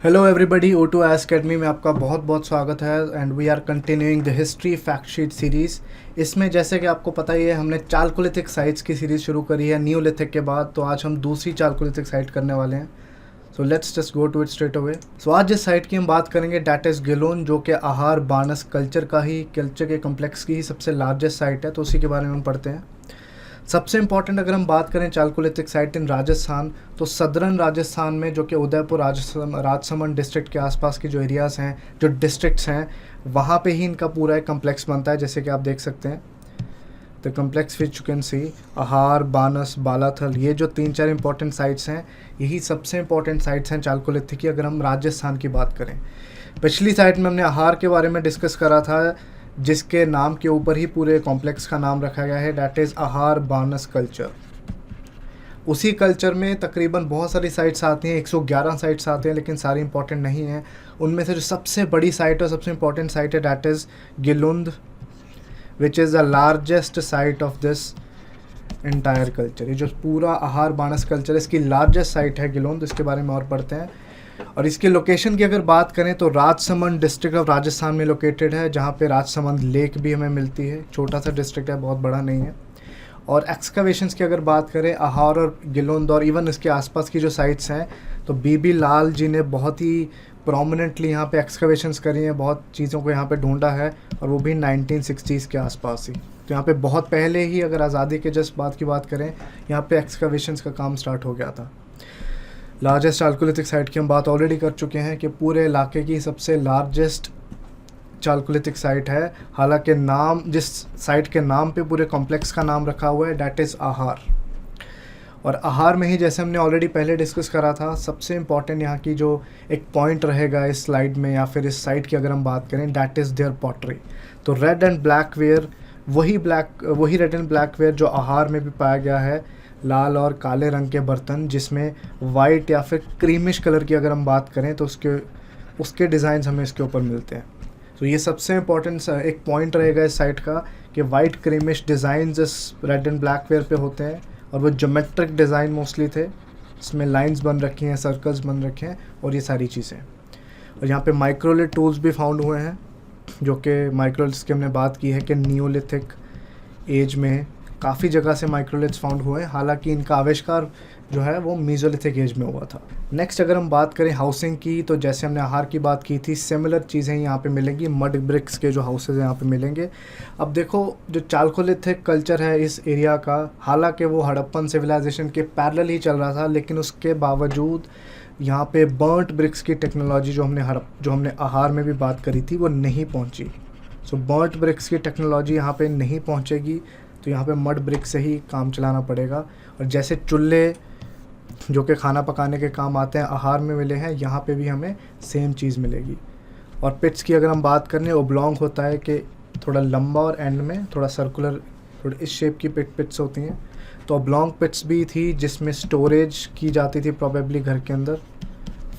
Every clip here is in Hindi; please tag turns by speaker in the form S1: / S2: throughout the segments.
S1: हेलो एवरीबॉडी, O2 एकेडमी में आपका बहुत बहुत स्वागत है and we are continuing the history fact sheet series. इसमें जैसे कि आपको पता ही है, हमने चालकोलिथिक साइट्स की सीरीज़ शुरू करी है न्यूलिथिक के बाद। तो आज हम दूसरी चालकोलिथिक साइट करने वाले हैं। So let's just go to it straight away. So आज जिस साइट की हम बात करेंगे डैट इज़ गिलोन, जो कि आहार बानस कल्चर के कम्प्लेक्स की ही सबसे लार्जेस्ट साइट है। तो उसी के बारे में हम पढ़ते हैं। सबसे इंपॉर्टेंट अगर हम बात करें चालकोलिथिक साइट इन राजस्थान, तो सदर्न राजस्थान में, जो कि उदयपुर राजसमंद डिस्ट्रिक्ट के आसपास के जो एरियाज़ हैं, जो डिस्ट्रिक्ट्स हैं, वहाँ पे ही इनका पूरा एक कम्प्लेक्स बनता है। जैसे कि आप देख सकते हैं the complex which you can see आहार, बानस, बालाथल, ये जो 3-4 इंपॉर्टेंट साइट्स हैं, यही सबसे इंपॉर्टेंट साइट्स हैं चालकोलिथिक की अगर हम राजस्थान की बात करें। पिछली साइट में हमने आहार के बारे में डिस्कस करा था, जिसके नाम के ऊपर ही पूरे कॉम्प्लेक्स का नाम रखा गया है, डैट इज़ आहार बानस कल्चर। उसी कल्चर में तकरीबन बहुत सारी साइट्स आती हैं, 111 साइट्स आते हैं, लेकिन सारी इंपॉर्टेंट नहीं हैं। उनमें से जो सबसे बड़ी साइट और सबसे इंपॉर्टेंट साइट है that is Gilund, which is the largest site of this entire culture. ये जो पूरा आहार बानस कल्चर है, इसकी लार्जेस्ट साइट है गिलुंद। इसके बारे में और पढ़ते हैं। और इसके लोकेशन की अगर बात करें तो राजसमंद डिस्ट्रिक्ट ऑफ राजस्थान में लोकेटेड है, जहाँ पे राजसमंद लेक भी हमें मिलती है। छोटा सा डिस्ट्रिक्ट है, बहुत बड़ा नहीं है। और एक्सकवेशंस की अगर बात करें आहार और गिलोंद और इवन इसके आसपास की जो साइट्स हैं, तो बीबी लाल जी ने बहुत ही प्रोमिनेंटली यहाँ पे एक्सकवेशंस करी हैं, बहुत चीज़ों को यहाँ पे ढूंढा है, और वो भी 1960s के आसपास ही। तो यहाँ पे बहुत पहले ही, अगर आज़ादी के जस्ट बाद की बात करें, यहाँ पे एक्सकवेशंस का काम स्टार्ट हो गया था। लार्जेस्ट चालकोलिथिक साइट की हम बात ऑलरेडी कर चुके हैं कि पूरे इलाके की सबसे लार्जेस्ट चालकोलिथिक साइट है। हालांकि नाम, जिस साइट के नाम पे पूरे कॉम्प्लेक्स का नाम रखा हुआ है, डैट इज़ आहार। और आहार में ही, जैसे हमने ऑलरेडी पहले डिस्कस करा था, सबसे इंपॉर्टेंट यहाँ की जो एक पॉइंट रहेगा इस स्लाइड में या फिर इस साइट की अगर हम बात करें, डैट इज़ देयर पॉटरी। तो रेड एंड ब्लैक वेयर, वही रेड एंड ब्लैक वेयर जो आहार में भी पाया गया है, लाल और काले रंग के बर्तन, जिसमें वाइट या फिर क्रीमिश कलर की अगर हम बात करें तो उसके डिज़ाइंस हमें इसके ऊपर मिलते हैं। तो ये सबसे इम्पॉर्टेंट एक पॉइंट रहेगा इस साइट का कि वाइट क्रीमिश डिज़ाइंस इस रेड एंड ब्लैक वेयर पे होते हैं, और वो ज्योमेट्रिक डिज़ाइन मोस्टली थे। इसमें लाइंस बन रखी हैं, सर्कल्स बन रखे हैं, और ये सारी चीज़ें। और यहाँ पे माइक्रोलिथ टूल्स भी फाउंड हुए हैं, जो कि माइक्रोलिथ्स की हमने बात की है कि नियोलिथिक एज में काफ़ी जगह से माइक्रोलिथ्स फाउंड हुए हैं। हालांकि इनका आविष्कार जो है वो मीजोलिथिक एज में हुआ था। नेक्स्ट अगर हम बात करें हाउसिंग की, तो जैसे हमने आहार की बात की थी, सिमिलर चीज़ें यहाँ पे मिलेंगी। मड ब्रिक्स के जो हाउसेज यहाँ पे मिलेंगे। अब देखो, जो चालकोलिथिक कल्चर है इस एरिया का, हालांकि वो हड़प्पन सिविलाइजेशन के पैरेलल ही चल रहा था, लेकिन उसके बावजूद यहाँ पे बर्nt ब्रिक्स की टेक्नोलॉजी जो हमने आहार में भी बात करी थी, वो नहीं पहुँची। सो बर्nt ब्रिक्स की टेक्नोलॉजी यहाँ पे नहीं पहुँचेगी, तो यहाँ पे मड ब्रिक से ही काम चलाना पड़ेगा। और जैसे चूल्हे जो कि खाना पकाने के काम आते हैं, आहार में मिले हैं, यहाँ पे भी हमें सेम चीज़ मिलेगी। और पिट्स की अगर हम बात करें, ओब्लॉन्ग होता है कि थोड़ा लंबा, और एंड में थोड़ा सर्कुलर, थोड़ी इस शेप की पिट्स होती हैं। तो ओब्लॉन्ग पिट्स भी थी, जिसमें स्टोरेज की जाती थी, प्रोबेबली घर के अंदर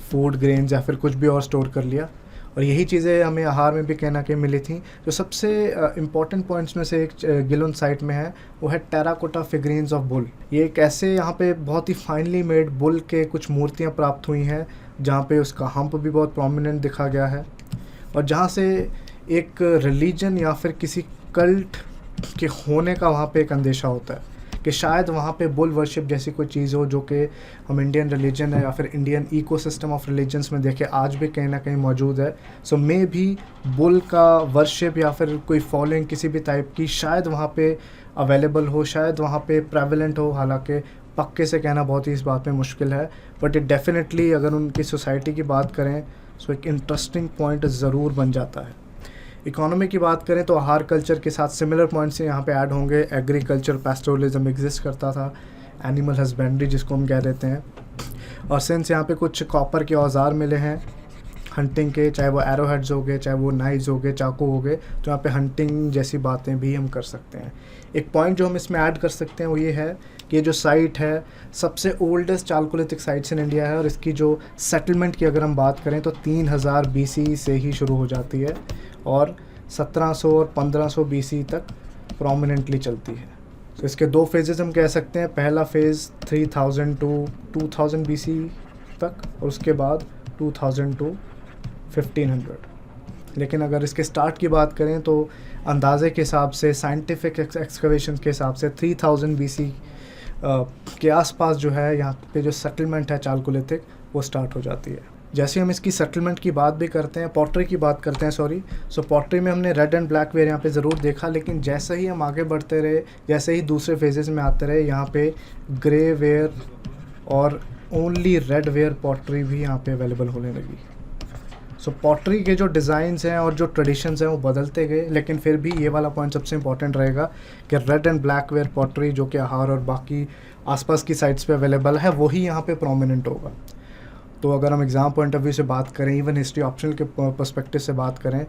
S1: फूड ग्रेन्स या फिर कुछ भी और स्टोर कर लिया। और यही चीज़ें हमें आहार में भी कहना कहीं मिली थी। जो सबसे इम्पॉर्टेंट पॉइंट्स में से एक गिलोन साइट में है, वो है टेराकोटा फिगरीन्स ऑफ बुल। ये एक ऐसे, यहाँ पे बहुत ही फाइनली मेड बुल के कुछ मूर्तियाँ प्राप्त हुई हैं, जहाँ पे उसका हम्प भी बहुत प्रोमिनेंट दिखा गया है, और जहाँ से एक रिलीजन या फिर किसी कल्ट के होने का वहाँ पे एक अंदेशा होता है कि शायद वहाँ पे बुल वर्शिप जैसी कोई चीज़ हो, जो कि हम इंडियन रिलीजन है या फिर इंडियन इकोसिस्टम ऑफ रिलीजन्स में देखें आज भी कहीं ना कहीं मौजूद है। सो मे भी बुल का वर्शिप या फिर कोई फॉलोइंग किसी भी टाइप की शायद वहाँ पे अवेलेबल हो, शायद वहाँ पे प्रेवलेंट हो। हालांकि पक्के से कहना बहुत ही इस बात में मुश्किल है, बट इट डेफिनेटली, अगर उनकी सोसाइटी की बात करें, सो एक इंटरेस्टिंग पॉइंट ज़रूर बन जाता है। इकोनॉमी की बात करें तो आहार कल्चर के साथ सिमिलर पॉइंट्स यहाँ पे ऐड होंगे। एग्रीकल्चर, पैस्टोरलिज्म एग्जिस्ट करता था, एनिमल हस्बेंड्री जिसको हम कह देते हैं। और सिंस यहाँ पे कुछ कॉपर के औजार मिले हैं हंटिंग के, चाहे वो एरो हेड्स हो गए, चाहे वो नाइफ्स हो गए, चाकू हो गए, तो यहाँ पे हंटिंग जैसी बातें भी हम कर सकते हैं। एक पॉइंट जो हम इसमें ऐड कर सकते हैं वो ये है कि ये जो साइट है सबसे oldest Chalcolithic sites in India है, और इसकी जो सेटलमेंट की अगर हम बात करें तो 3000 BC से ही शुरू हो जाती है, और 1700 और 1500 BC तक प्रोमिनेंटली चलती है। तो इसके दो फेजेस हम कह सकते हैं। पहला फेज़ 3000 टू 2000 BC तक, और उसके बाद 2000 टू 1500। लेकिन अगर इसके स्टार्ट की बात करें तो अंदाजे के हिसाब से, साइंटिफिक एक्सकवेशन के हिसाब से 3000 BC के आसपास जो है यहाँ पे जो सेटलमेंट है चालकोलिथिक वो स्टार्ट हो जाती है। जैसे हम इसकी सेटलमेंट की बात भी करते हैं, पॉटरी की बात करते हैं सॉरी, सो पॉटरी में हमने रेड एंड ब्लैक वेयर यहाँ पे ज़रूर देखा, लेकिन जैसे ही हम आगे बढ़ते रहे, जैसे ही दूसरे फेजेस में आते रहे, यहाँ पे ग्रे वेयर और ओनली रेड वेयर पॉटरी भी यहाँ पे अवेलेबल होने लगी। सो पॉटरी के जो डिज़ाइंस हैं और जो ट्रेडिशंस हैं वो बदलते गए, लेकिन फिर भी ये वाला पॉइंट सबसे इंपॉर्टेंट रहेगा कि red and black ware pottery जो कि आहार और बाकी आसपास की साइट्स पे अवेलेबल है वही यहाँ पे प्रोमिनेंट होगा। तो अगर हम एग्ज़ाम पॉइंट ऑफ व्यू से बात करें, इवन हिस्ट्री ऑप्शनल के पर्सपेक्टिव से बात करें,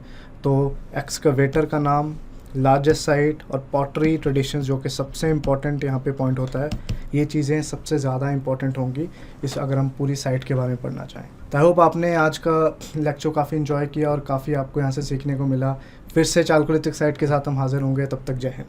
S1: तो एक्सकवेटर का नाम, लार्जेस्ट साइट और पॉटरी ट्रेडिशंस जो कि सबसे इम्पॉर्टेंट यहाँ पे पॉइंट होता है, ये चीज़ें सबसे ज़्यादा इंपॉर्टेंट होंगी इस अगर हम पूरी साइट के बारे में पढ़ना चाहें। तो आई होप आपने आज का लेक्चर काफ़ी इन्जॉय किया और काफ़ी आपको यहाँ से सीखने को मिला। फिर से चालकोलिथिक साइट के साथ हम हाजिर होंगे, तब तक जय हिंद।